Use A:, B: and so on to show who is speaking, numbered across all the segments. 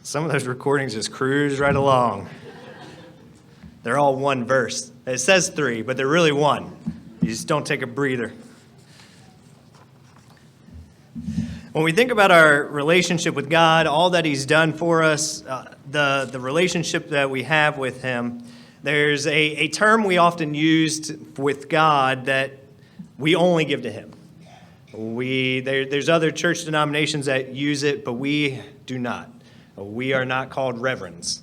A: Some of those recordings just cruise right along. They're all one verse. It says 3, but they're really one. You just don't take a breather. When we think about our relationship with God, all that He's done for us, the relationship that we have with Him, there's a term we often use with God that we only give to Him. There's other church denominations that use it, but we do not. We are not called reverends.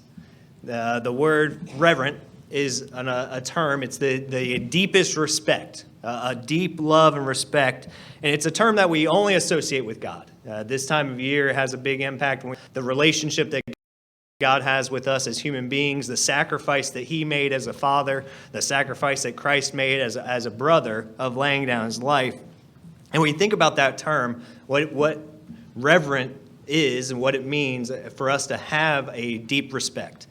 A: The word reverent is a term. It's the deepest respect, a deep love and respect. And it's a term that we only associate with God. This time of year has a big impact on the relationship that God has with us as human beings, the sacrifice that He made as a father, the sacrifice that Christ made as a brother of laying down His life. And when you think about that term, what reverent is and what it means for us to have a deep respect,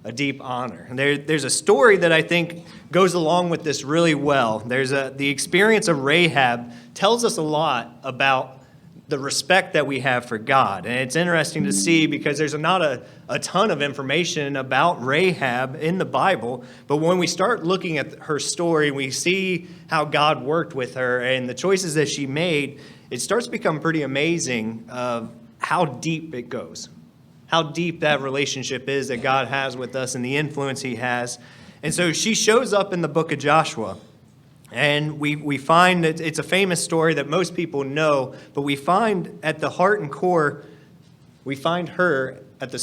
A: a deep honor. And there's a story that I think goes along with this really well. The experience of Rahab tells us a lot about the respect that we have for God. And it's interesting to see because there's not a ton of information about Rahab in the Bible, but when we start looking at her story, we see how God worked with her and the choices that she made, it starts to become pretty amazing of how deep it goes, how deep that relationship is that God has with us and the influence He has. And so she shows up in the book of Joshua. And we find that it's a famous story that most people know, but we find at the heart and core, we find her at the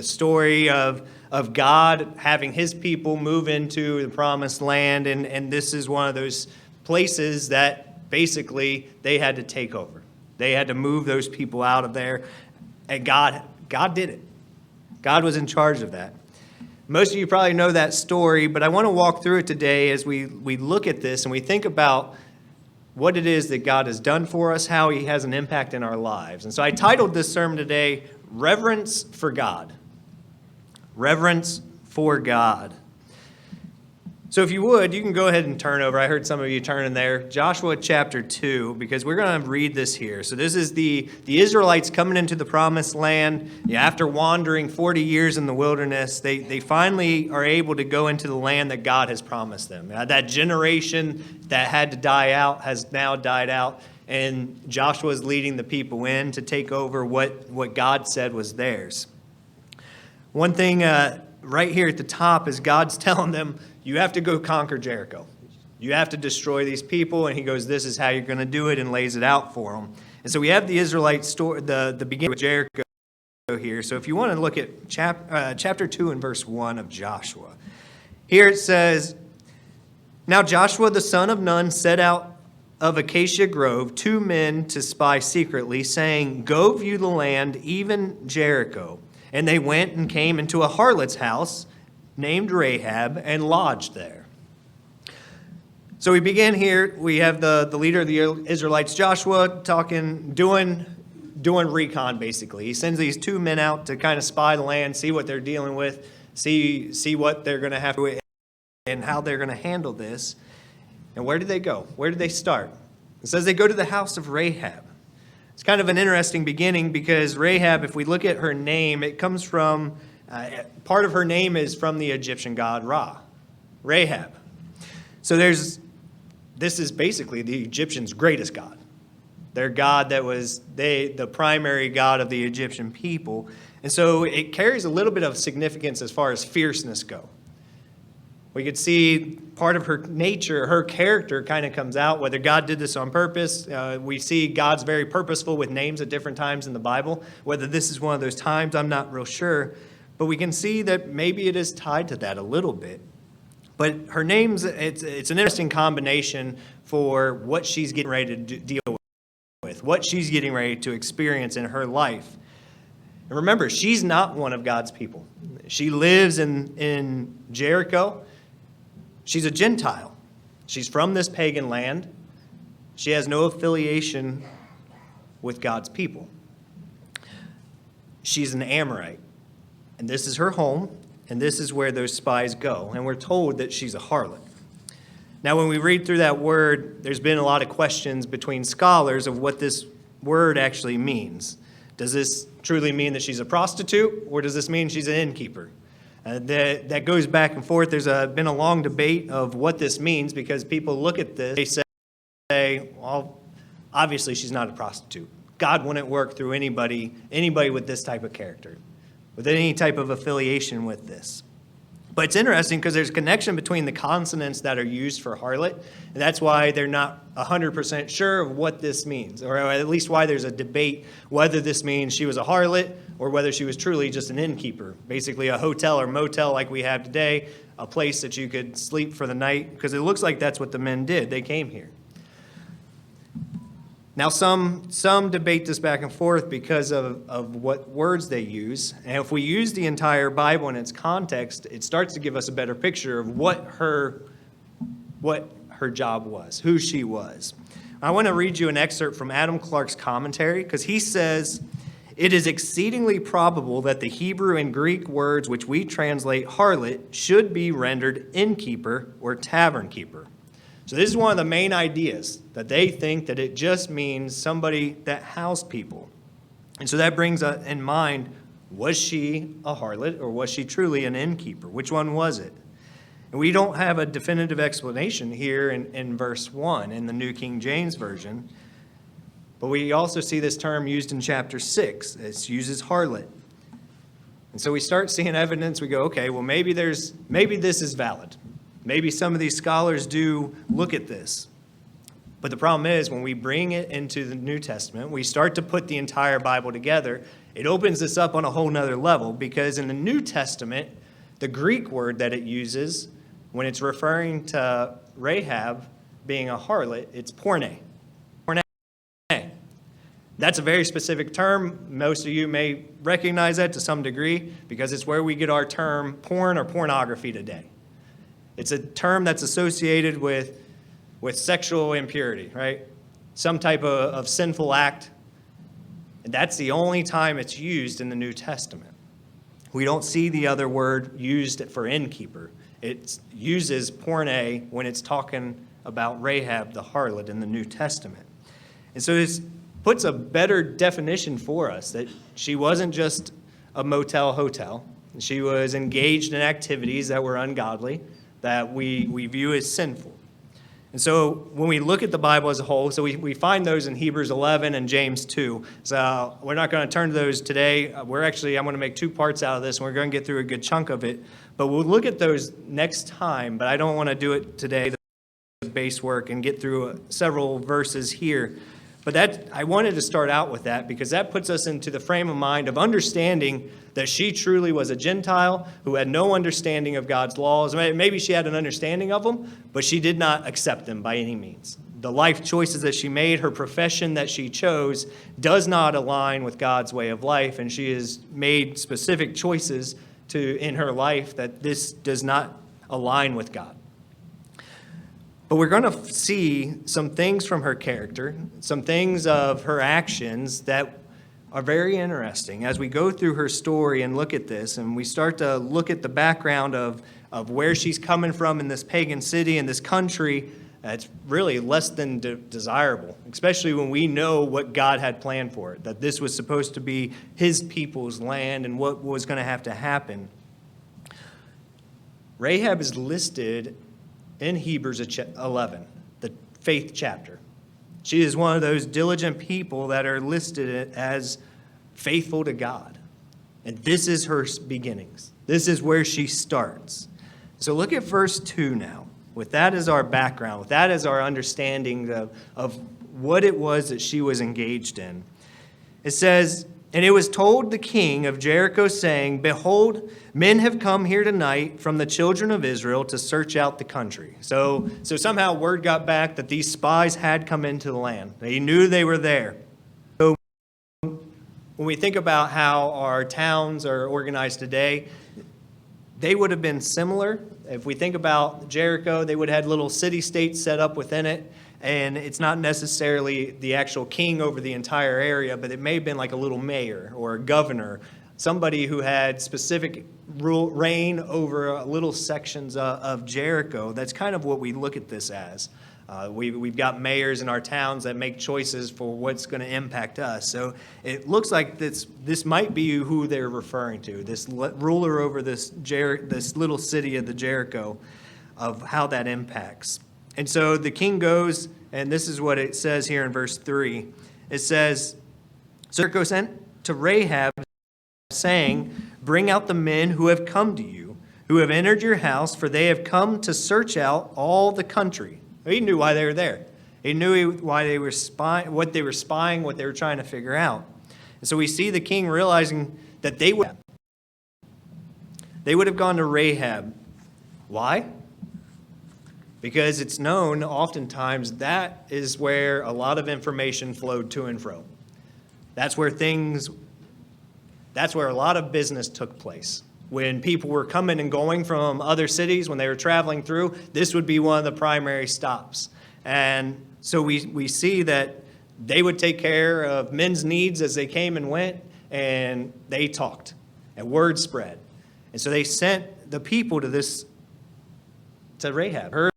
A: story of God having His people move into the promised land. And this is one of those places that basically they had to take over. They had to move those people out of there. And God did it. God was in charge of that. Most of you probably know that story, but I want to walk through it today as we look at this and we think about what it is that God has done for us, how He has an impact in our lives. And so I titled this sermon today, Reverence for God. Reverence for God. So if you would, you can go ahead and turn over. I heard some of you turning there. Joshua chapter 2, because we're going to read this here. So this is the Israelites coming into the promised land. After wandering 40 years in the wilderness, they finally are able to go into the land that God has promised them. That generation that had to die out has now died out, and Joshua is leading the people in to take over what God said was theirs. One thing right here at the top is God's telling them, you have to go conquer Jericho. You have to destroy these people. And He goes, this is how you're going to do it, and lays it out for them. And so we have the Israelite story, the beginning of Jericho here. So if you want to look at chapter 2 and verse 1 of Joshua. Here it says, Now Joshua the son of Nun set out of Acacia Grove 2 men to spy secretly, saying, Go view the land, even Jericho. And they went and came into a harlot's house named Rahab, and lodged there. So we begin here. We have the leader of the Israelites, Joshua, doing recon, basically. He sends these 2 men out to kind of spy the land, see what they're dealing with, see what they're going to have to, and how they're going to handle this. And where do they go? Where do they start? It says they go to the house of Rahab. It's kind of an interesting beginning because Rahab, if we look at her name, it comes from part of her name is from the Egyptian god Ra, Rahab. So this is basically the Egyptians' greatest god. Their god that was the primary god of the Egyptian people. And so it carries a little bit of significance as far as fierceness go. We could see part of her nature, her character kind of comes out, whether God did this on purpose. We see God's very purposeful with names at different times in the Bible. Whether this is one of those times, I'm not real sure. But we can see that maybe it is tied to that a little bit. But her name's, it's an interesting combination for what she's getting ready to deal with, what she's getting ready to experience in her life. And remember, she's not one of God's people. She lives in Jericho. She's a Gentile. She's from this pagan land. She has no affiliation with God's people. She's an Amorite. And this is her home, and this is where those spies go. And we're told that she's a harlot. Now, when we read through that word, there's been a lot of questions between scholars of what this word actually means. Does this truly mean that she's a prostitute, or does this mean she's an innkeeper? That goes back and forth. There's been a long debate of what this means, because people look at this, they say, well, obviously she's not a prostitute. God wouldn't work through anybody with this type of character, with any type of affiliation with this. But it's interesting because there's a connection between the consonants that are used for harlot, and that's why they're not 100% sure of what this means, or at least why there's a debate whether this means she was a harlot or whether she was truly just an innkeeper, basically a hotel or motel like we have today, a place that you could sleep for the night, because it looks like that's what the men did. They came here. Now, some debate this back and forth because of what words they use. And if we use the entire Bible in its context, it starts to give us a better picture of what her job was, who she was. I want to read you an excerpt from Adam Clark's commentary, because he says, "It is exceedingly probable that the Hebrew and Greek words which we translate harlot should be rendered innkeeper or tavern keeper." So this is one of the main ideas, that they think that it just means somebody that housed people. And so that brings in mind, was she a harlot or was she truly an innkeeper? Which one was it? And we don't have a definitive explanation here in verse 1 in the New King James Version. But we also see this term used in chapter 6. It uses harlot. And so we start seeing evidence. We go, okay, well, maybe this is valid. Maybe some of these scholars do look at this. But the problem is, when we bring it into the New Testament, we start to put the entire Bible together, it opens this up on a whole nother level, because in the New Testament, the Greek word that it uses, when it's referring to Rahab being a harlot, it's porne. Porne. That's a very specific term. Most of you may recognize that to some degree, because it's where we get our term porn or pornography today. It's a term that's associated with sexual impurity, right? Some type of sinful act. And that's the only time it's used in the New Testament. We don't see the other word used for innkeeper. It uses porne when it's talking about Rahab the harlot in the New Testament. And so this puts a better definition for us, that she wasn't just a motel hotel. She was engaged in activities that were ungodly, that we view as sinful. And so when we look at the Bible as a whole, so we find those in Hebrews 11 and James 2. So we're not going to turn to those today. I'm going to make two parts out of this, and we're going to get through a good chunk of it. But we'll look at those next time, but I don't want to do it today, the base work, and get through several verses here. But I wanted to start out with that, because that puts us into the frame of mind of understanding that she truly was a Gentile who had no understanding of God's laws. Maybe she had an understanding of them, but she did not accept them by any means. The life choices that she made, her profession that she chose, does not align with God's way of life, and she has made specific choices in her life that this does not align with God. But we're going to see some things from her character, some things of her actions that are very interesting as we go through her story and look at this, and we start to look at the background of where she's coming from in this pagan city, in this country. It's really less than desirable, especially when we know what God had planned for it, that this was supposed to be his people's land and what was going to have to happen. Rahab is listed in Hebrews 11, the faith chapter. She is one of those diligent people that are listed as faithful to God. And this is her beginnings. This is where she starts. So look at verse 2 now. With that as our background, with that as our understanding of what it was that she was engaged in. It says, "And it was told the king of Jericho, saying, Behold, men have come here tonight from the children of Israel to search out the country." So somehow word got back that these spies had come into the land. They knew they were there. So when we think about how our towns are organized today, they would have been similar. If we think about Jericho, they would have had little city-states set up within it. And it's not necessarily the actual king over the entire area, but it may have been like a little mayor or a governor somebody who had specific reign over little sections of Jericho. That's kind of what we look at this as. We've got mayors in our towns that make choices for what's going to impact us. So it looks like this might be who they're referring to, this ruler over this little city of the Jericho, of how that impacts. And so the king goes, and this is what it says here in verse 3. It says, "So Jericho sent to Rahab, saying, 'Bring out the men who have come to you, who have entered your house, for they have come to search out all the country.'" He knew why they were there. He knew why they were spying, what they were trying to figure out. And so we see the king realizing that they would have gone to Rahab. Why? Because it's known oftentimes that is where a lot of information flowed to and fro. That's where a lot of business took place. When people were coming and going from other cities, when they were traveling through, this would be one of the primary stops. And so we see that they would take care of men's needs as they came and went, and they talked, and word spread. And so they sent the people to Rahab, her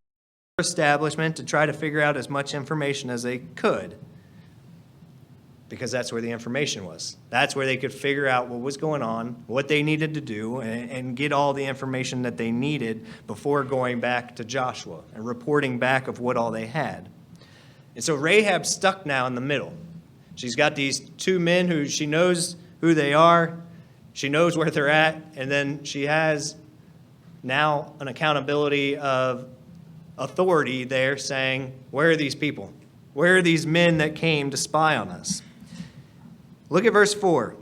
A: establishment, to try to figure out as much information as they could, because that's where the information was. That's where they could figure out what was going on, what they needed to do, and get all the information that they needed before going back to Joshua and reporting back of what all they had. And so Rahab's stuck now in the middle. She's got these two men who she knows who they are, she knows where they're at, and then she has now an accountability of authority there saying, where are these people? Where are these men that came to spy on us? Look at verse 4.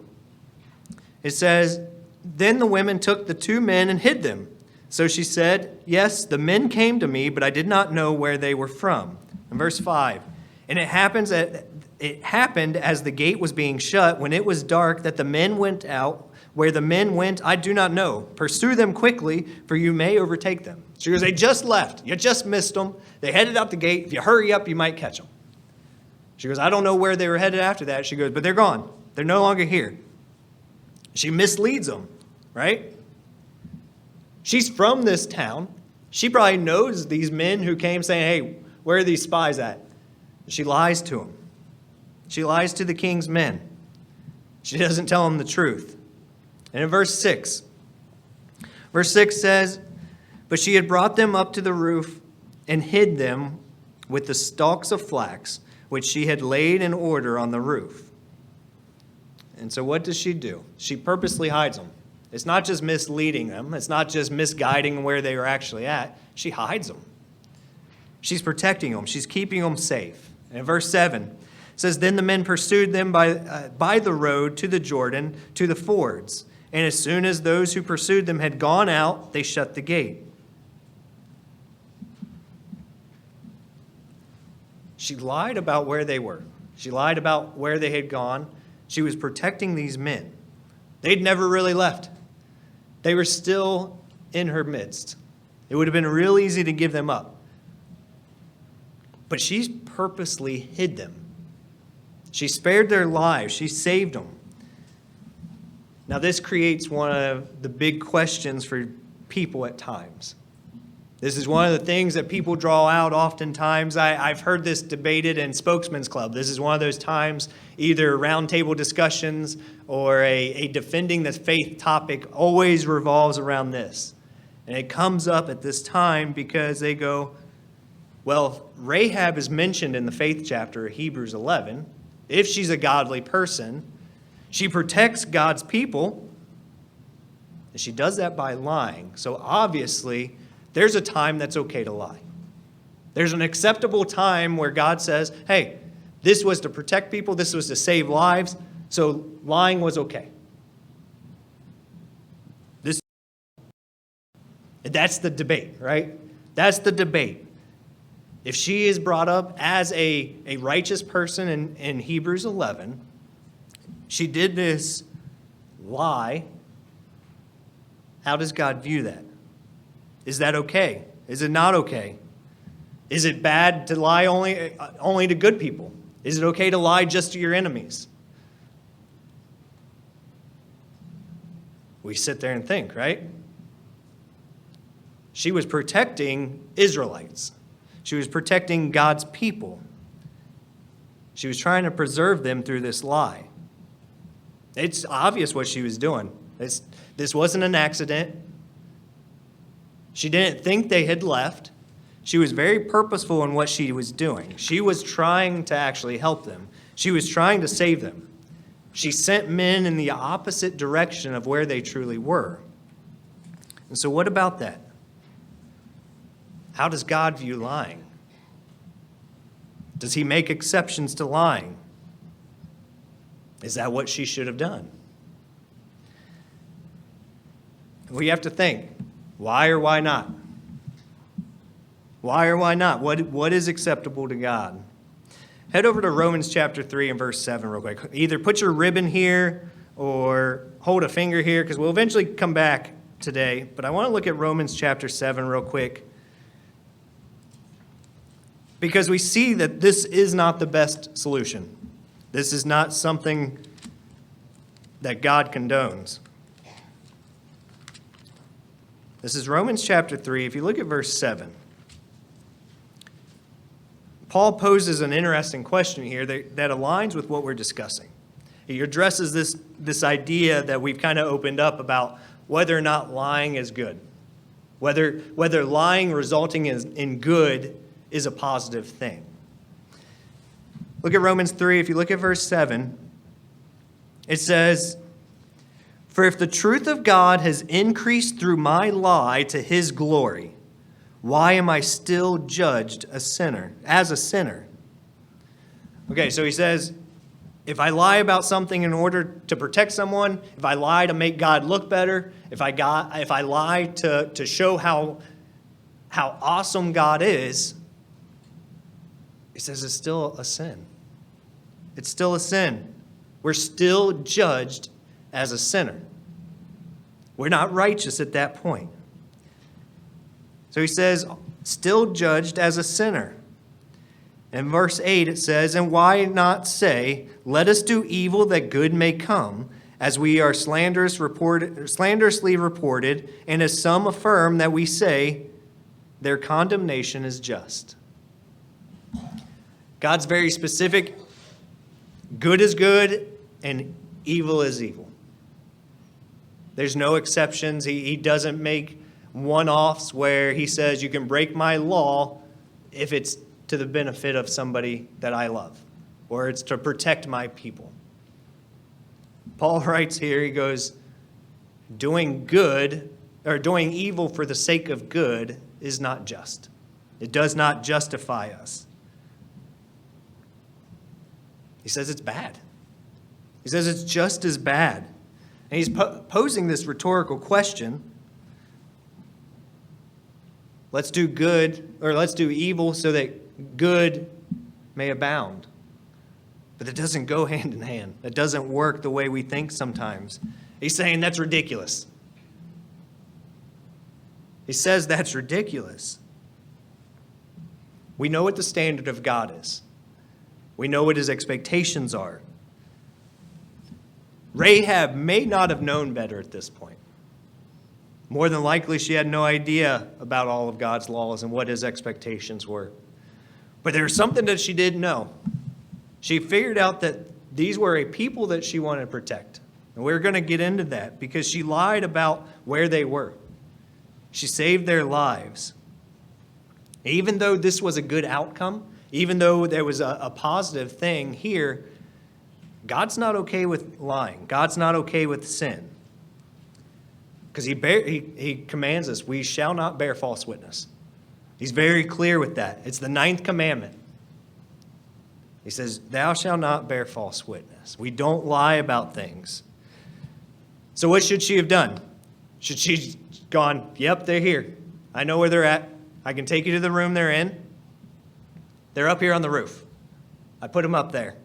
A: It says, "Then the women took the two men and hid them. So she said, 'Yes, the men came to me, but I did not know where they were from.'" And verse 5, "And it happened as the gate was being shut, when it was dark, that the men went out. Where the men went, I do not know. Pursue them quickly, for you may overtake them." She goes, "They just left. You just missed them. They headed out the gate. If you hurry up, you might catch them." She goes, "I don't know where they were headed after that." She goes, "But they're gone. They're no longer here." She misleads them, right? She's from this town. She probably knows these men who came saying, "Hey, where are these spies at?" She lies to them. She lies to the king's men. She doesn't tell them the truth. And in verse 6 says, "But she had brought them up to the roof and hid them with the stalks of flax, which she had laid in order on the roof." And so what does she do? She purposely hides them. It's not just misleading them. It's not just misguiding where they were actually at. She hides them. She's protecting them. She's keeping them safe. And in verse 7, it says, "Then the men pursued them by the road to the Jordan, to the fords. And as soon as those who pursued them had gone out, they shut the gate." She lied about where they were. She lied about where they had gone. She was protecting these men. They'd never really left. They were still in her midst. It would have been real easy to give them up. But she's purposely hid them. She spared their lives. She saved them. Now, this creates one of the big questions for people at times. This is one of the things that people draw out oftentimes. I've heard this debated in Spokesman's Club. This is one of those times, either roundtable discussions or a defending the faith topic always revolves around this. And it comes up at this time because they go, well, Rahab is mentioned in the faith chapter of Hebrews 11. If she's a godly person, she protects God's people, and she does that by lying. So obviously, there's a time that's okay to lie. There's an acceptable time where God says, hey, this was to protect people, this was to save lives, so lying was okay. That's the debate, right? That's the debate. If she is brought up as a righteous person in Hebrews 11, she did this lie, how does God view that? Is that okay? Is it not okay? Is it bad to lie only to good people? Is it okay to lie just to your enemies? We sit there and think, right? She was protecting Israelites. She was protecting God's people. She was trying to preserve them through this lie. It's obvious what she was doing. This wasn't an accident. She didn't think they had left. She was very purposeful in what she was doing. She was trying to actually help them. She was trying to save them. She sent men in the opposite direction of where they truly were. And so what about that? How does God view lying? Does he make exceptions to lying? Is that what she should have done? We have to think, why or why not? Why or why not? What is acceptable to God? Head over to Romans chapter 3 and verse 7 real quick. Either put your ribbon here or hold a finger here, because we'll eventually come back today. But I want to look at Romans chapter 7 real quick, because we see that this is not the best solution. This is not something that God condones. This is Romans chapter 3. If you look at verse 7, Paul poses an interesting question here that aligns with what we're discussing. He addresses this idea that we've kind of opened up about whether or not lying is good, whether lying resulting in good is a positive thing. Look at Romans 3. If you look at verse 7, it says, "For if the truth of God has increased through my lie to his glory, why am I still judged as a sinner?" Okay, so he says, if I lie about something in order to protect someone, if I lie to make God look better, if I lie to show how awesome God is, he says it's still a sin. It's still a sin. We're still judged as a sinner. We're not righteous at that point. So he says, still judged as a sinner. In verse 8 it says, "And why not say, let us do evil that good may come, as we are slanderously reported, and as some affirm that we say, their condemnation is just." God's very specific. Good is good and evil is evil. There's no exceptions. He doesn't make one-offs where he says you can break my law if it's to the benefit of somebody that I love, or it's to protect my people. Paul writes here, he goes, doing good or doing evil for the sake of good is not just. It does not justify us. He says it's bad. He says it's just as bad. And he's posing this rhetorical question. Let's do good, or let's do evil so that good may abound. But it doesn't go hand in hand. It doesn't work the way we think sometimes. He's saying that's ridiculous. He says that's ridiculous. We know what the standard of God is. We know what his expectations are. Rahab may not have known better at this point. More than likely, she had no idea about all of God's laws and what his expectations were. But there's something that she did know. She figured out that these were a people that she wanted to protect. And we're going to get into that because she lied about where they were. She saved their lives. Even though this was a good outcome, even though there was a positive thing here, God's not okay with lying. God's not okay with sin. Because he commands us, we shall not bear false witness. He's very clear with that. It's the 9th commandment. He says, thou shalt not bear false witness. We don't lie about things. So what should she have done? Should she gone, yep, they're here. I know where they're at. I can take you to the room they're in. They're up here on the roof. I put them up there.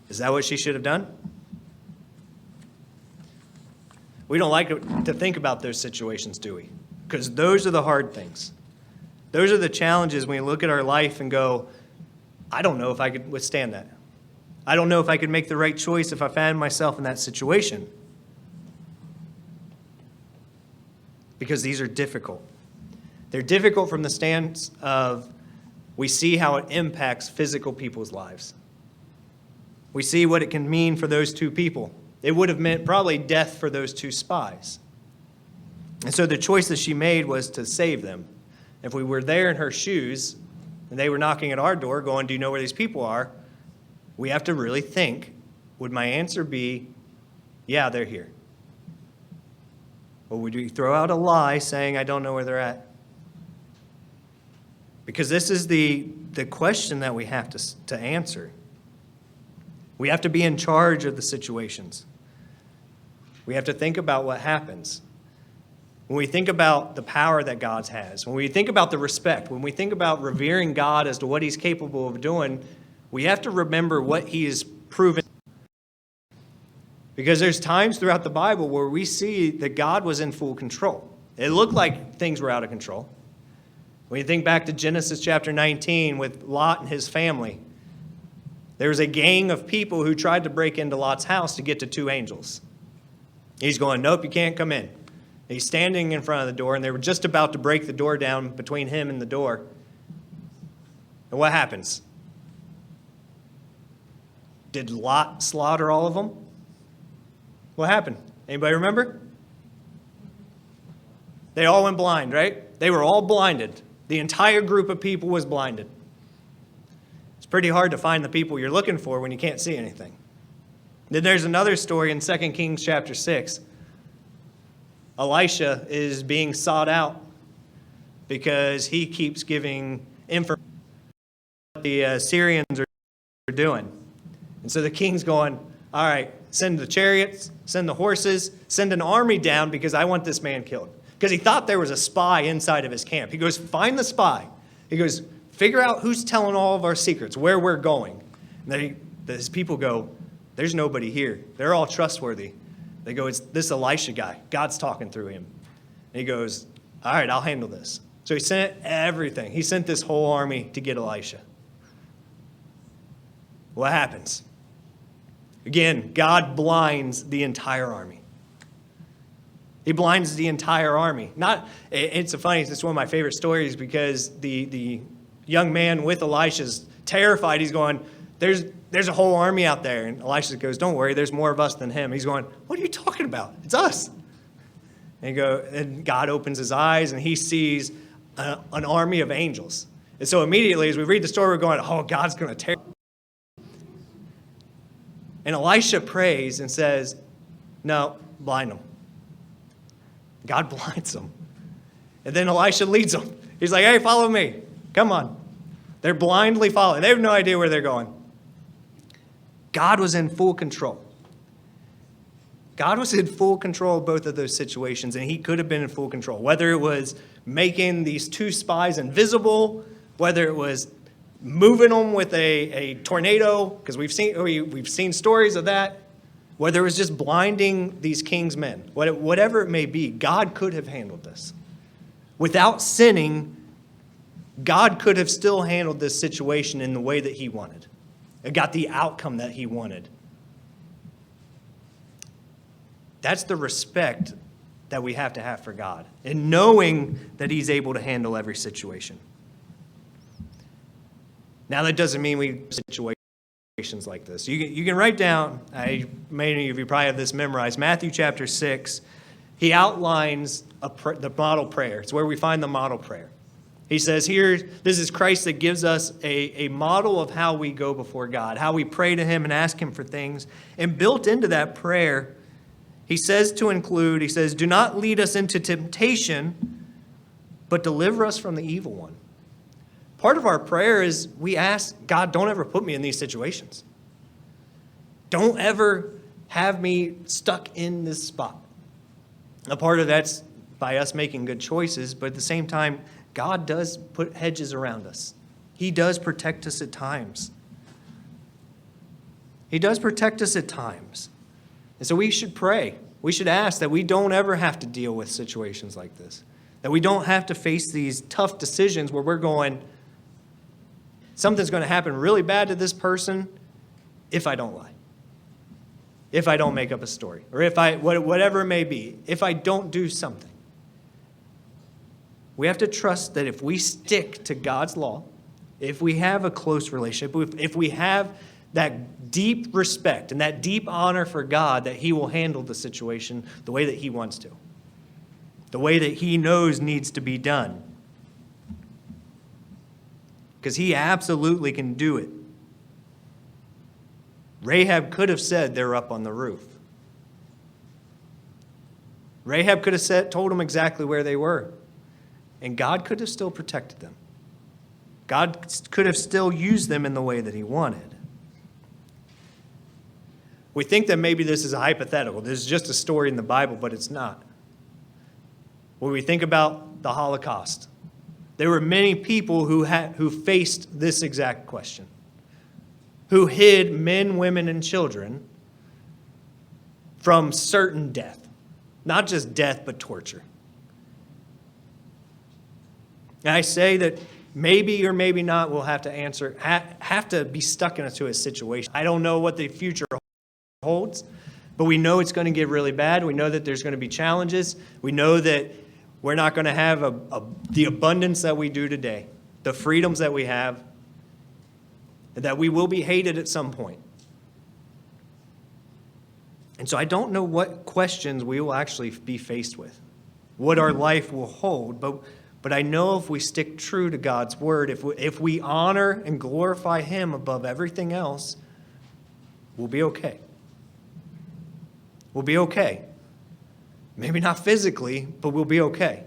A: Is that what she should have done? We don't like to think about those situations, do we? Because those are the hard things. Those are the challenges when we look at our life and go, I don't know if I could withstand that. I don't know if I could make the right choice if I found myself in that situation. because these are difficult. They're difficult from the stance of we see how it impacts physical people's lives. We see what it can mean for those two people. It would have meant probably death for those two spies. And so the choice that she made was to save them. If we were there in her shoes and they were knocking at our door going, do you know where these people are? We have to really think, would my answer be, yeah, they're here? Or would we throw out a lie saying, I don't know where they're at? Because this is the question that we have to answer. We have to be in charge of the situations. We have to think about what happens. When we think about the power that God has, when we think about the respect, when we think about revering God as to what he's capable of doing, we have to remember what he has proven. Because there's times throughout the Bible where we see that God was in full control. It looked like things were out of control. When you think back to Genesis chapter 19 with Lot and his family, there was a gang of people who tried to break into Lot's house to get to two angels. He's going, nope, you can't come in. He's standing in front of the door, and they were just about to break the door down between him and the door. And what happens? Did Lot slaughter all of them? What happened? Anybody remember? They all went blind, right? They were all blinded. The entire group of people was blinded. It's pretty hard to find the people you're looking for when you can't see anything. Then there's another story in 2 Kings chapter 6. Elisha is being sought out because he keeps giving information what the Syrians are doing. And so the king's going, all right, send the chariots, send the horses, send an army down because I want this man killed. Because he thought there was a spy inside of his camp. He goes, find the spy. He goes, figure out who's telling all of our secrets, where we're going. And his people go, there's nobody here. They're all trustworthy. They go, it's this Elisha guy. God's talking through him. And he goes, all right, I'll handle this. So he sent everything. He sent this whole army to get Elisha. What happens? Again, God blinds the entire army. He blinds the entire army. It's one of my favorite stories because the young man with Elisha's terrified. He's going, there's a whole army out there. And Elisha goes, don't worry, there's more of us than him. He's going, what are you talking about? It's us. And God opens his eyes and he sees an army of angels. And so immediately as we read the story, we're going, oh, God's going to tear. And Elisha prays and says, no, blind them. God blinds them. And then Elisha leads them. He's like, hey, follow me. Come on. They're blindly following. They have no idea where they're going. God was in full control. God was in full control of both of those situations, and he could have been in full control. Whether it was making these two spies invisible, whether it was moving them with a tornado, because we've seen stories of that, whether it was just blinding these king's men, whatever it may be, God could have handled this. Without sinning, God could have still handled this situation in the way that he wanted. It got the outcome that he wanted. That's the respect that we have to have for God, and knowing that he's able to handle every situation. Now, that doesn't mean we situations like this. You can write down, many of you probably have this memorized, Matthew chapter 6. He outlines the model prayer. It's where we find the model prayer. He says here, this is Christ that gives us a model of how we go before God, how we pray to him and ask him for things. And built into that prayer, he says, do not lead us into temptation, but deliver us from the evil one. Part of our prayer is we ask, God, don't ever put me in these situations. Don't ever have me stuck in this spot. A part of that's by us making good choices, but at the same time, God does put hedges around us. He does protect us at times. He does protect us at times. And so we should pray. We should ask that we don't ever have to deal with situations like this. That we don't have to face these tough decisions where we're going, something's going to happen really bad to this person if I don't lie. If I don't make up a story. Or whatever it may be. If I don't do something. We have to trust that if we stick to God's law, if we have a close relationship, if we have that deep respect and that deep honor for God, that he will handle the situation the way that he wants to, the way that he knows needs to be done. Because he absolutely can do it. Rahab could have said they're up on the roof. Rahab could have told them exactly where they were. And God could have still protected them. God could have still used them in the way that he wanted. We think that maybe this is a hypothetical. This is just a story in the Bible, but it's not. When we think about the Holocaust, there were many people who faced this exact question, who hid men, women, and children from certain death. Not just death, but torture. And I say that maybe or maybe not we'll have to have to be stuck into a situation. I don't know what the future holds, but we know it's going to get really bad. We know that there's going to be challenges. We know that we're not going to have the abundance that we do today, the freedoms that we have, and that we will be hated at some point. And so I don't know what questions we will actually be faced with, what our life will hold, but I know if we stick true to God's word, if we honor and glorify him above everything else, we'll be okay. We'll be okay. Maybe not physically, but we'll be okay.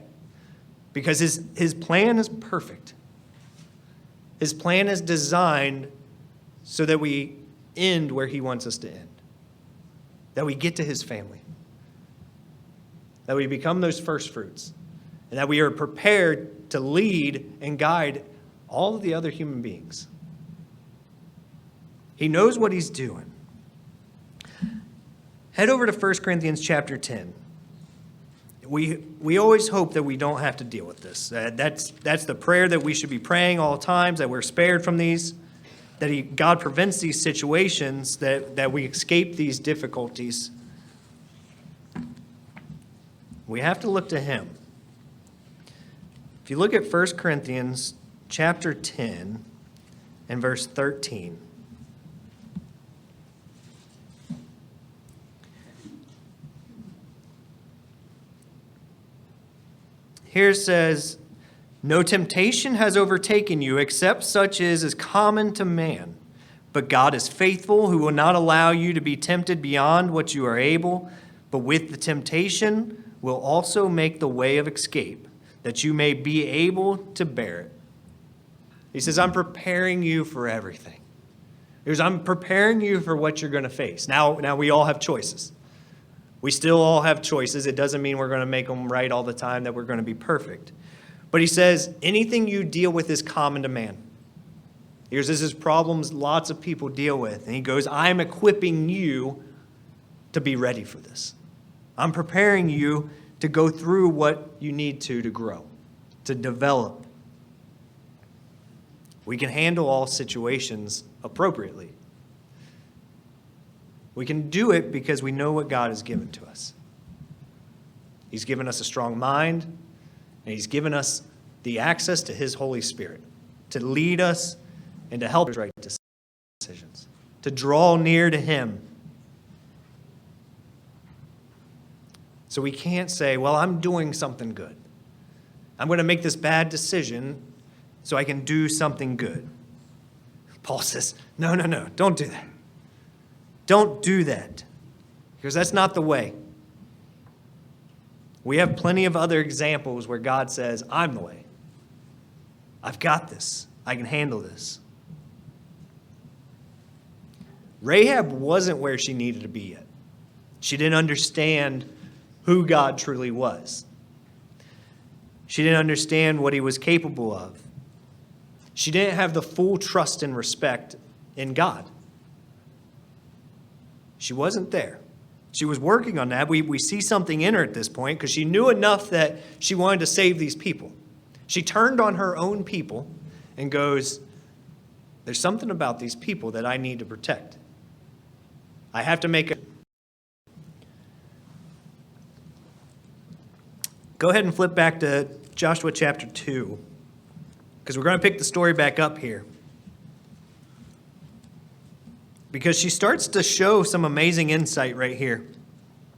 A: Because his plan is perfect. His plan is designed so that we end where he wants us to end. That we get to his family. That we become those first fruits. And that we are prepared to lead and guide all of the other human beings. He knows what he's doing. Head over to 1 Corinthians chapter 10. We always hope that we don't have to deal with this. That's the prayer that we should be praying all times, that we're spared from these, that God prevents these situations, that we escape these difficulties. We have to look to him. If you look at 1 Corinthians chapter 10 and verse 13. Here it says, "No temptation has overtaken you except such as is common to man. But God is faithful, who will not allow you to be tempted beyond what you are able, but with the temptation will also make the way of escape, that you may be able to bear it." He says, I'm preparing you for everything. He goes, I'm preparing you for what you're going to face. Now we all have choices. We still all have choices. It doesn't mean we're going to make them right all the time, that we're going to be perfect. But he says, anything you deal with is common to man. This is problems lots of people deal with. And he goes, I'm equipping you to be ready for this. I'm preparing you to go through what you need to grow, to develop. We can handle all situations appropriately. We can do it because we know what God has given to us. He's given us a strong mind, and he's given us the access to his Holy Spirit to lead us and to help us make right decisions, to draw near to him. So we can't say, well, I'm doing something good. I'm going to make this bad decision so I can do something good. Paul says, no, don't do that. Don't do that, because that's not the way. We have plenty of other examples where God says, I'm the way. I've got this. I can handle this. Rahab wasn't where she needed to be yet. She didn't understand who God truly was. She didn't understand what he was capable of. She didn't have the full trust and respect in God. She wasn't there. She was working on that. We see something in her at this point because she knew enough that she wanted to save these people. She turned on her own people and goes, there's something about these people that I need to protect. I have to make a... Go ahead and flip back to Joshua chapter 2, because we're going to pick the story back up here. Because she starts to show some amazing insight right here.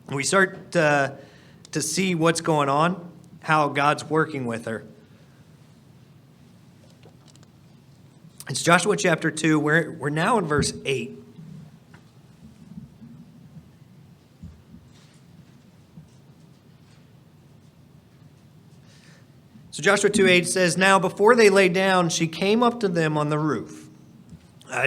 A: We start to see what's going on, how God's working with her. It's Joshua chapter 2. We're now in verse 8. So Joshua 2:8 says, "Now before they lay down, she came up to them on the roof."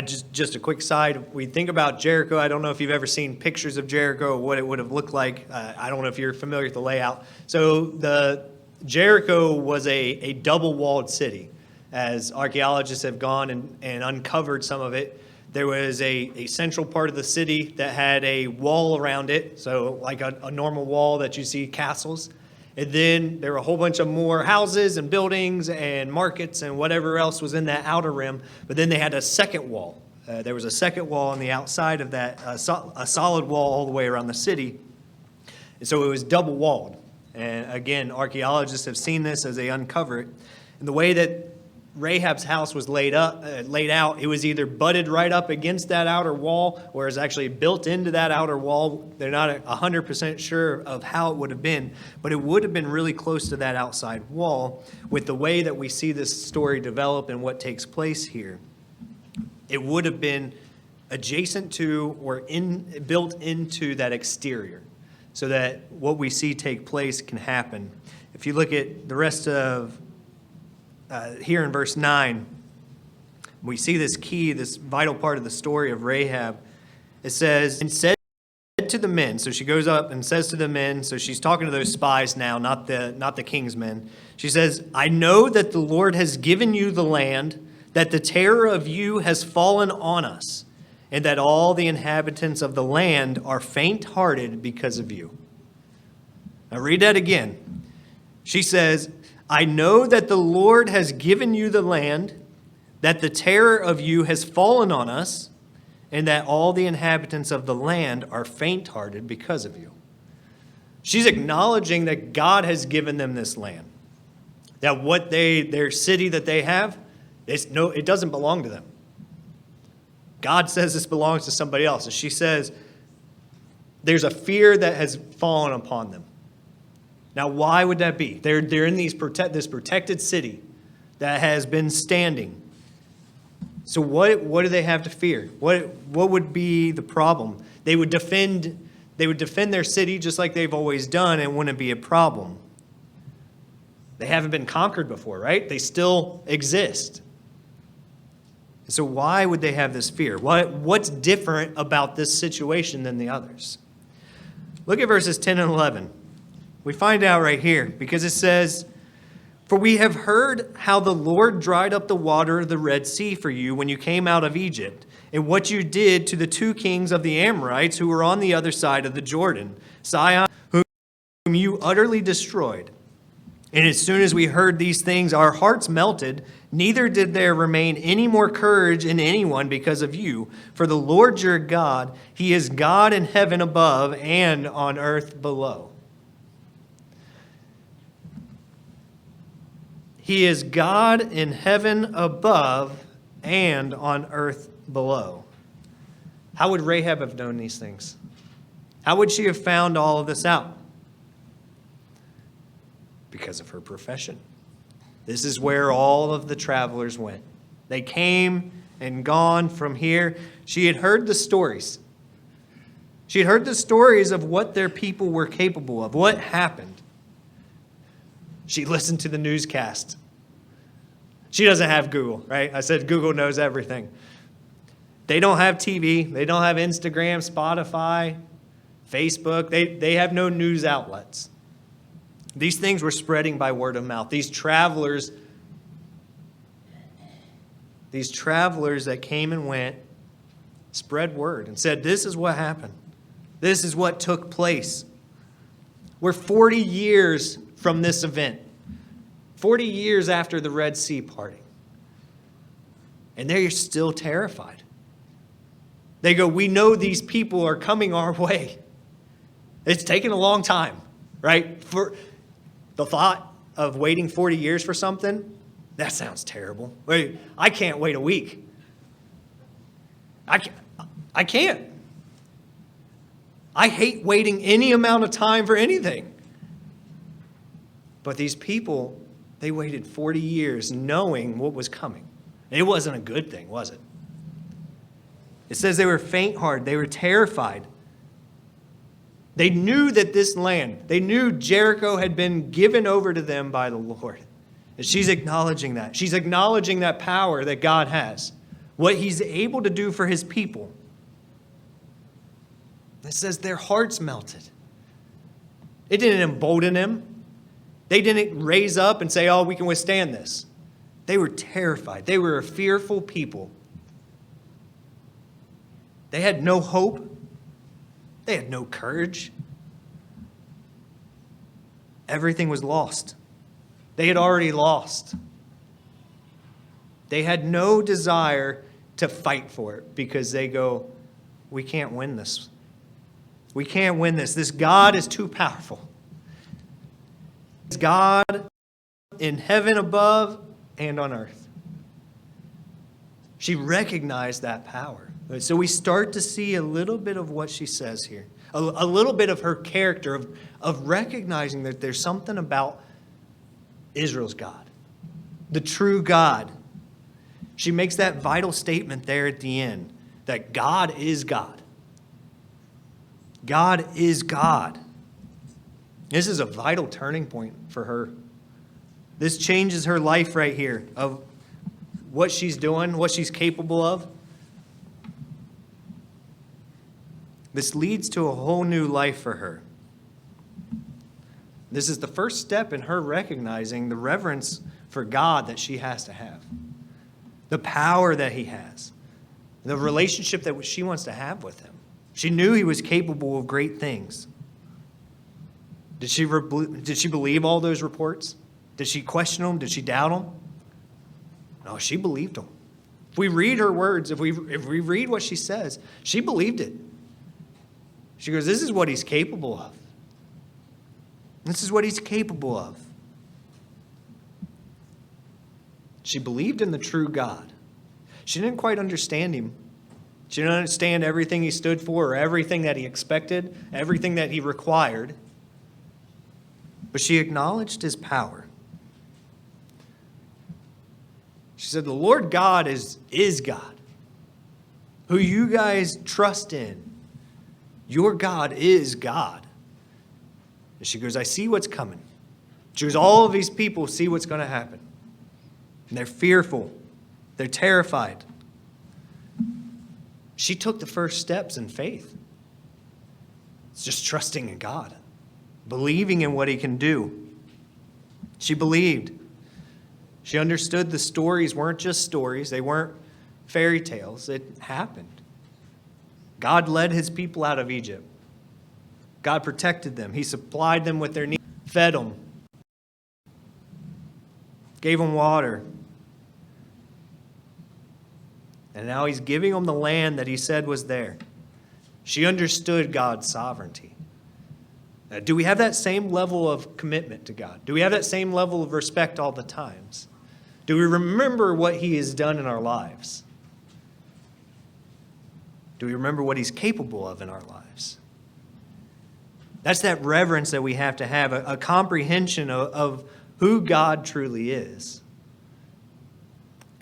A: Just a quick side. We think about Jericho. I don't know if you've ever seen pictures of Jericho, what it would have looked like. I don't know if you're familiar with the layout. So the Jericho was a double-walled city. As archaeologists have gone and uncovered some of it, there was a central part of the city that had a wall around it, so like a normal wall that you see castles. And then there were a whole bunch of more houses and buildings and markets and whatever else was in that outer rim. But then they had a second wall. There was a second wall on the outside of that, a solid wall all the way around the city. And so it was double-walled. And again, archaeologists have seen this as they uncover it. And the way that Rahab's house was laid out, it was either butted right up against that outer wall or it was actually built into that outer wall. They're not 100% sure of how it would have been, but it would have been really close to that outside wall with the way that we see this story develop and what takes place here. It would have been adjacent to or built into that exterior so that what we see take place can happen. If you look at the rest of here in verse 9, we see this key, this vital part of the story of Rahab. It says, "And said to the men," so she goes up and says to the men, so she's talking to those spies now, not the king's men. She says, "I know that the Lord has given you the land, that the terror of you has fallen on us, and that all the inhabitants of the land are faint-hearted because of you." Now read that again. She says, "I know that the Lord has given you the land, that the terror of you has fallen on us, and that all the inhabitants of the land are faint-hearted because of you." She's acknowledging that God has given them this land. That their city that they have, it doesn't belong to them. God says this belongs to somebody else. And she says there's a fear that has fallen upon them. Now, why would that be? They're in this protected city that has been standing. So what do they have to fear? What would be the problem? They would defend their city just like they've always done, and it wouldn't be a problem. They haven't been conquered before, right? They still exist. So why would they have this fear? What's different about this situation than the others? Look at verses 10 and 11. We find out right here, because it says, "For we have heard how the Lord dried up the water of the Red Sea for you when you came out of Egypt, and what you did to the two kings of the Amorites who were on the other side of the Jordan, Sihon, whom you utterly destroyed. And as soon as we heard these things, our hearts melted, neither did there remain any more courage in anyone because of you. For the Lord your God, he is God in heaven above and on earth below." He is God in heaven above and on earth below. How would Rahab have known these things? How would she have found all of this out? Because of her profession. This is where all of the travelers went. They came and gone from here. She had heard the stories. She had heard the stories of what their people were capable of, what happened. She listened to the newscast. She doesn't have Google, right? I said Google knows everything. They don't have TV. They don't have Instagram, Spotify, Facebook. They have no news outlets. These things were spreading by word of mouth. These travelers that came and went spread word and said, this is what happened. This is what took place. We're 40 years from this event. 40 years after the Red Sea parting. And they're still terrified. They go, we know these people are coming our way. It's taken a long time, right? For the thought of waiting 40 years for something, that sounds terrible. Wait, I can't wait a week. I can't. I hate waiting any amount of time for anything. But these people, they waited 40 years knowing what was coming. It wasn't a good thing, was it? It says they were faint-hearted. They were terrified. They knew that this land, they knew Jericho had been given over to them by the Lord. And she's acknowledging that. She's acknowledging that power that God has, what he's able to do for his people. It says their hearts melted. It didn't embolden them. They didn't raise up and say, oh, we can withstand this. They were terrified. They were a fearful people. They had no hope. They had no courage. Everything was lost. They had already lost. They had no desire to fight for it because they go, we can't win this. We can't win this. This God is too powerful. It's God in heaven above and on earth. She recognized that power. So we start to see a little bit of what she says here. A little bit of her character of recognizing that there's something about Israel's God, the true God. She makes that vital statement there at the end, that God is God. God is God. This is a vital turning point for her. This changes her life right here of what she's doing, what she's capable of. This leads to a whole new life for her. This is the first step in her recognizing the reverence for God that she has to have, the power that he has, the relationship that she wants to have with him. She knew he was capable of great things. Did she believe all those reports? Did she question them? Did she doubt them? No, she believed them. If we read her words, if we read what she says, she believed it. She goes, this is what he's capable of. This is what he's capable of. She believed in the true God. She didn't quite understand him. She didn't understand everything he stood for or everything that he expected, everything that he required. But she acknowledged his power. She said, the Lord God is God, who you guys trust in. Your God is God. And she goes, I see what's coming. She goes, all of these people see what's going to happen. And they're fearful. They're terrified. She took the first steps in faith. It's just trusting in God, believing in what he can do. She believed. She understood the stories weren't just stories. They weren't fairy tales. It happened. God led his people out of Egypt. God protected them. He supplied them with their needs, fed them, gave them water. And now he's giving them the land that he said was there. She understood God's sovereignty. Now, do we have that same level of commitment to God? Do we have that same level of respect all the times? Do we remember what he has done in our lives? Do we remember what he's capable of in our lives? That's that reverence that we have to have, a comprehension of who God truly is.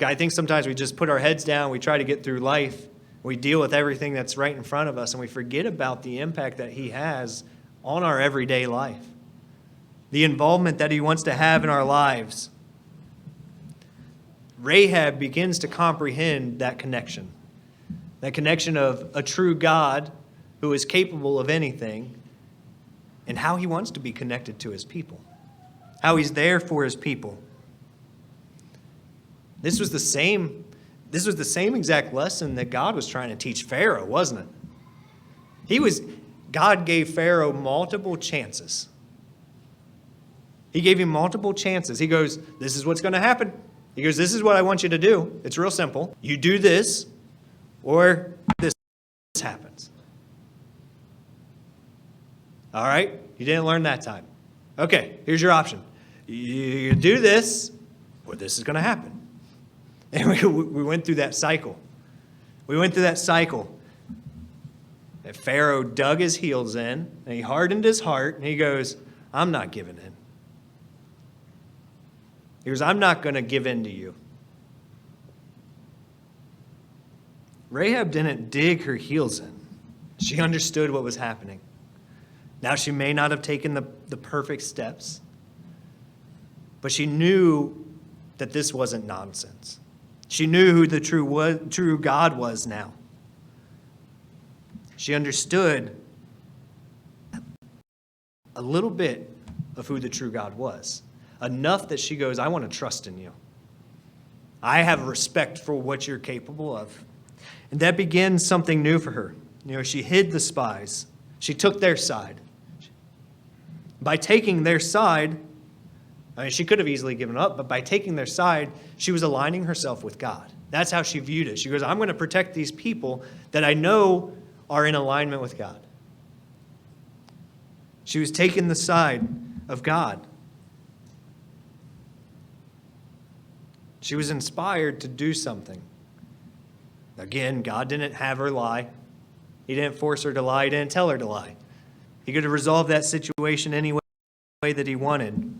A: I think sometimes we just put our heads down, we try to get through life, we deal with everything that's right in front of us, and we forget about the impact that he has on our everyday life, the involvement that he wants to have in our lives. Rahab begins to comprehend that connection of a true God who is capable of anything, and how he wants to be connected to his people, how he's there for his people. This was the same exact lesson that God was trying to teach Pharaoh, wasn't it? God gave Pharaoh multiple chances. He gave him multiple chances. He goes, this is what's going to happen. He goes, this is what I want you to do. It's real simple. You do this, or this happens. All right? You didn't learn that time. Okay, here's your option. you do this, or this is going to happen. And we went through that cycle. We went through that cycle. And Pharaoh dug his heels in, and he hardened his heart, and he goes, I'm not giving in. He goes, I'm not going to give in to you. Rahab didn't dig her heels in. She understood what was happening. Now, she may not have taken the perfect steps, but she knew that this wasn't nonsense. She knew who the true God was now. She understood a little bit of who the true God was. Enough that she goes, I want to trust in you. I have respect for what you're capable of. And that begins something new for her. She hid the spies. She took their side. By taking their side, she could have easily given up, but by taking their side, she was aligning herself with God. That's how she viewed it. She goes, I'm going to protect these people that I know are in alignment with God. She was taking the side of God. She was inspired to do something. Again, God didn't have her lie. He didn't force her to lie. He didn't tell her to lie. He could have resolved that situation any way that he wanted.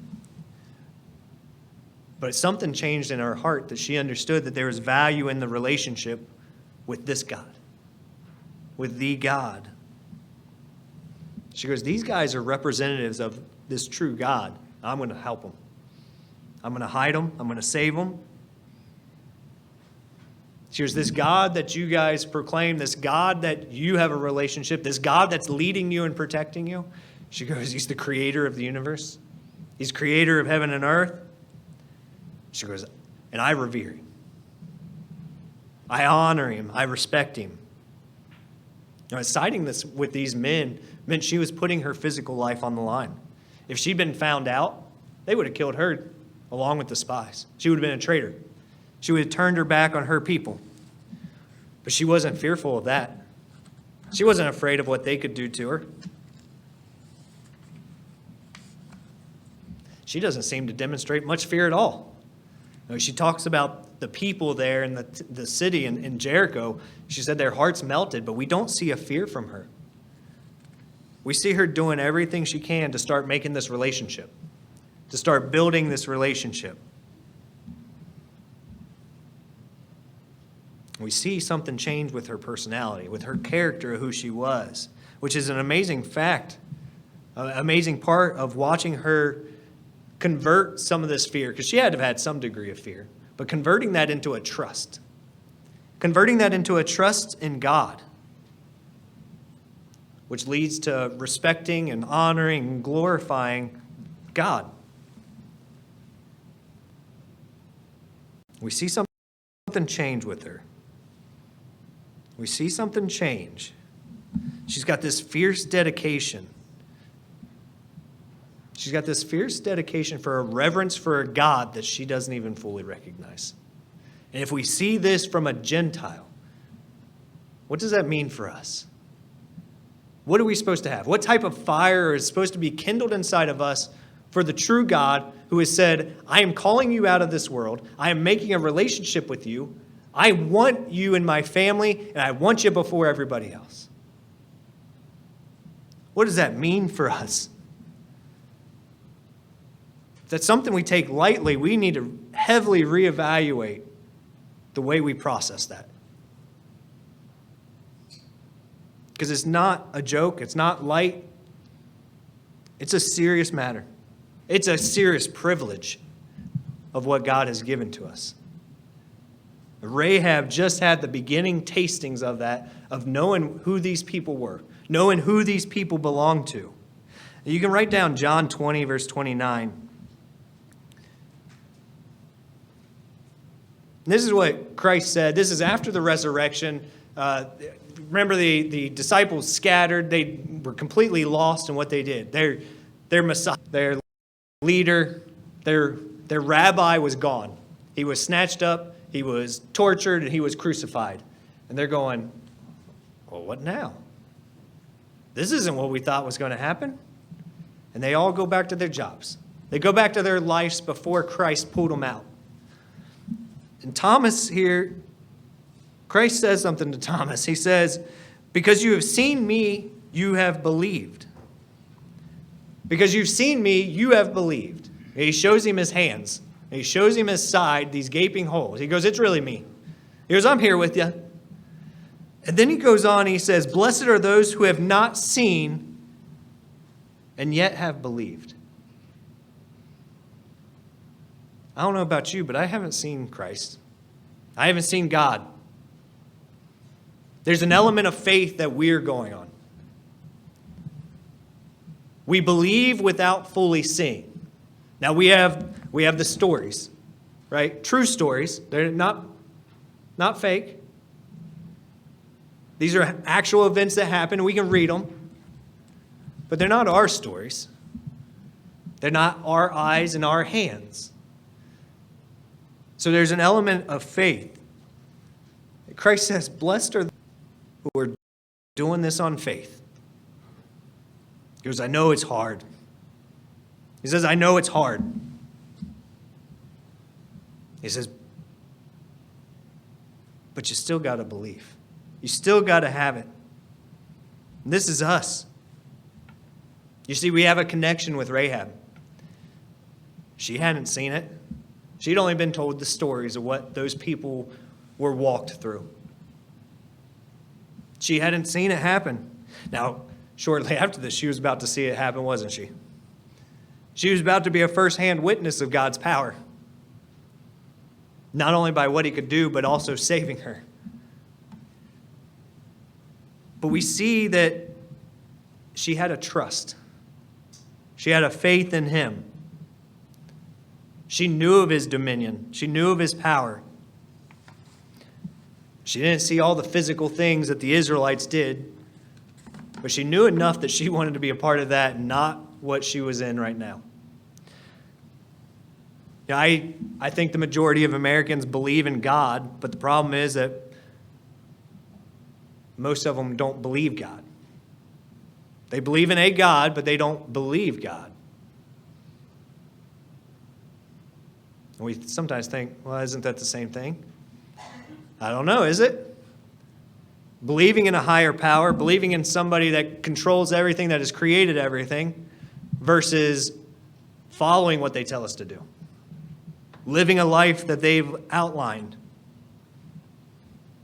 A: But something changed in her heart that she understood that there was value in the relationship with this God, with the God. She goes, these guys are representatives of this true God. I'm going to help them. I'm going to hide them. I'm going to save them. She goes, this God that you guys proclaim, this God that you have a relationship, this God that's leading you and protecting you. She goes, he's the creator of the universe. He's creator of heaven and earth. She goes, and I revere him. I honor him. I respect him. Siding this with these men meant she was putting her physical life on the line. If she'd been found out, they would have killed her along with the spies. She would have been a traitor. She would have turned her back on her people. But she wasn't fearful of that. She wasn't afraid of what they could do to her. She doesn't seem to demonstrate much fear at all. She talks about the people there in the city in Jericho. She said their hearts melted, but we don't see a fear from her. We see her doing everything she can to start making this relationship, to start building this relationship. We see something change with her personality, with her character of who she was, which is an amazing fact, an amazing part of watching her convert some of this fear, because she had to have had some degree of fear, but converting that into a trust. Converting that into a trust in God, which leads to respecting and honoring and glorifying God. We see something change with her. We see something change. She's got this fierce dedication. She's got this fierce dedication for a reverence for a God that she doesn't even fully recognize. And if we see this from a Gentile, what does that mean for us? What are we supposed to have? What type of fire is supposed to be kindled inside of us for the true God who has said, I am calling you out of this world. I am making a relationship with you. I want you in my family, and I want you before everybody else. What does that mean for us? If that's something we take lightly, we need to heavily reevaluate the way we process that. Because it's not a joke. It's not light. It's a serious matter. It's a serious privilege of what God has given to us. Rahab just had the beginning tastings of that, of knowing who these people were, knowing who these people belonged to. You can write down John 20, verse 29. This is what Christ said. This is after the resurrection. Remember, the disciples scattered. They were completely lost in what they did. Their Messiah, their leader, their rabbi was gone. He was snatched up. He was tortured, and he was crucified. And they're going, well, what now? This isn't what we thought was going to happen. And they all go back to their jobs. They go back to their lives before Christ pulled them out. And Thomas here, Christ says something to Thomas. He says, because you have seen me, you have believed. Because you've seen me, you have believed. And he shows him his hands. And he shows him his side, these gaping holes. He goes, it's really me. He goes, I'm here with you. And then he goes on, and he says, blessed are those who have not seen and yet have believed. I don't know about you, but I haven't seen Christ. I haven't seen God. There's an element of faith that we're going on. We believe without fully seeing. Now we have the stories, right? True stories. They're not fake. These are actual events that happen. We can read them. But they're not our stories. They're not our eyes and our hands. So there's an element of faith. Christ says, blessed are those who are doing this on faith. He goes, I know it's hard. He says, I know it's hard. He says, but you still got to believe. You still got to have it. And this is us. You see, we have a connection with Rahab. She hadn't seen it. She'd only been told the stories of what those people were walked through. She hadn't seen it happen. Now, shortly after this, she was about to see it happen, wasn't she? She was about to be a first-hand witness of God's power. Not only by what he could do, but also saving her. But we see that she had a trust. She had a faith in him. She knew of his dominion. She knew of his power. She didn't see all the physical things that the Israelites did, but she knew enough that she wanted to be a part of that, not what she was in right now. Now, I think the majority of Americans believe in God, but the problem is that most of them don't believe God. They believe in a God, but they don't believe God. And we sometimes think, well, isn't that the same thing? I don't know, is it? Believing in a higher power, believing in somebody that controls everything, that has created everything, versus following what they tell us to do. Living a life that they've outlined.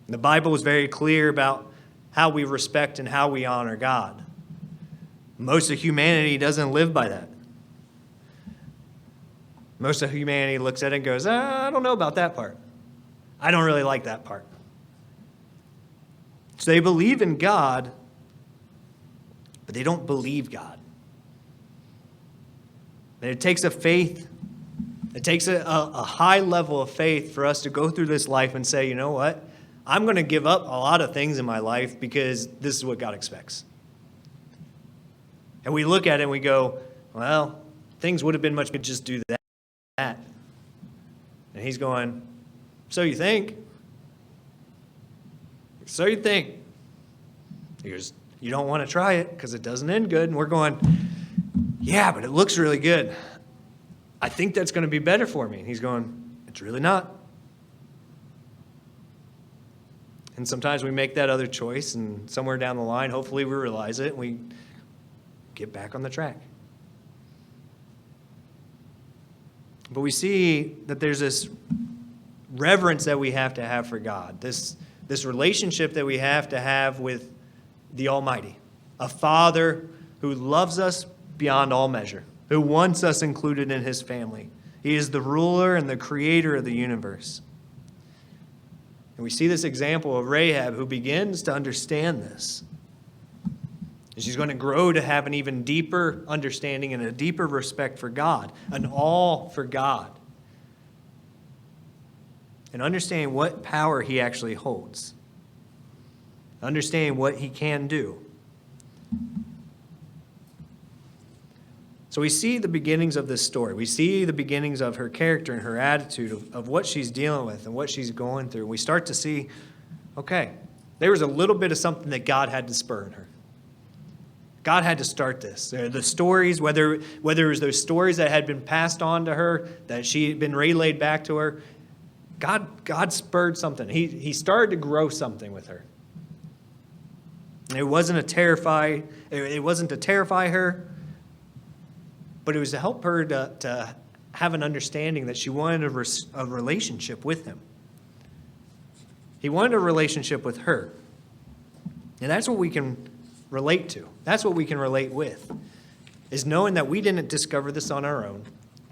A: The Bible is very clear about how we respect and how we honor God. Most of humanity doesn't live by that. Most of humanity looks at it and goes, I don't know about that part. I don't really like that part. So they believe in God, but they don't believe God. And it takes a faith, it takes a high level of faith for us to go through this life and say, you know what? I'm going to give up a lot of things in my life because this is what God expects. And we look at it and we go, well, things would have been much good just do that. And he's going, so you think? So you think? He goes, you don't want to try it because it doesn't end good. And we're going, yeah, but it looks really good. I think that's going to be better for me. And he's going, it's really not. And sometimes we make that other choice, and somewhere down the line, hopefully we realize it, and we get back on the track. But we see that there's this reverence that we have to have for God, this relationship that we have to have with the Almighty, a Father who loves us beyond all measure, who wants us included in his family. He is the ruler and the creator of the universe. And we see this example of Rahab, who begins to understand this. And she's going to grow to have an even deeper understanding and a deeper respect for God, an awe for God, and understanding what power he actually holds, understanding what he can do. So we see the beginnings of this story. We see the beginnings of her character and her attitude of what she's dealing with and what she's going through. We start to see, okay, there was a little bit of something that God had to spur in her. God had to start this. The stories, whether it was those stories that had been passed on to her, that she had been relayed back to her, God spurred something. He started to grow something with her. It wasn't to terrify her, but it was to help her to have an understanding that she wanted a relationship with him. He wanted a relationship with her. And that's what we can relate to. That's what we can relate with, is knowing that we didn't discover this on our own.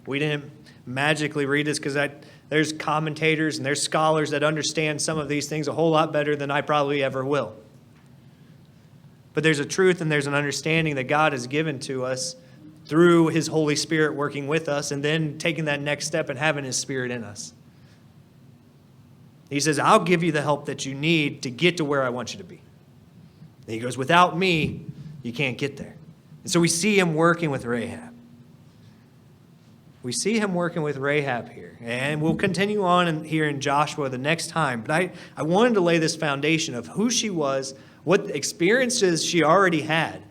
A: We didn't magically read this, because there's commentators and there's scholars that understand some of these things a whole lot better than I probably ever will. But there's a truth and there's an understanding that God has given to us through his Holy Spirit working with us, and then taking that next step and having his Spirit in us. He says, I'll give you the help that you need to get to where I want you to be. And he goes, without me, you can't get there. And so we see him working with Rahab. We see him working with Rahab here. And we'll continue on here in Joshua the next time. But I wanted to lay this foundation of who she was, what experiences she already had,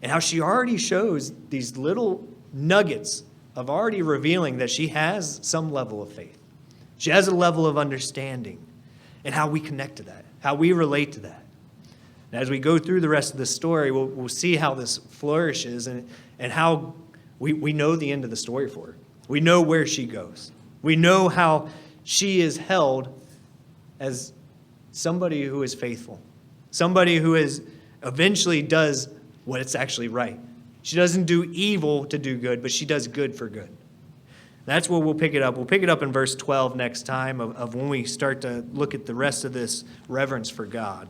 A: and how she already shows these little nuggets of already revealing that she has some level of faith. She has a level of understanding, and how we connect to that, how we relate to that. And as we go through the rest of the story, we'll see how this flourishes and how we know the end of the story for her. We know where she goes. We know how she is held as somebody who is faithful, somebody who eventually does what it's actually right. She doesn't do evil to do good, but she does good for good. That's where we'll pick it up. We'll pick it up in verse 12 next time of when we start to look at the rest of this reverence for God.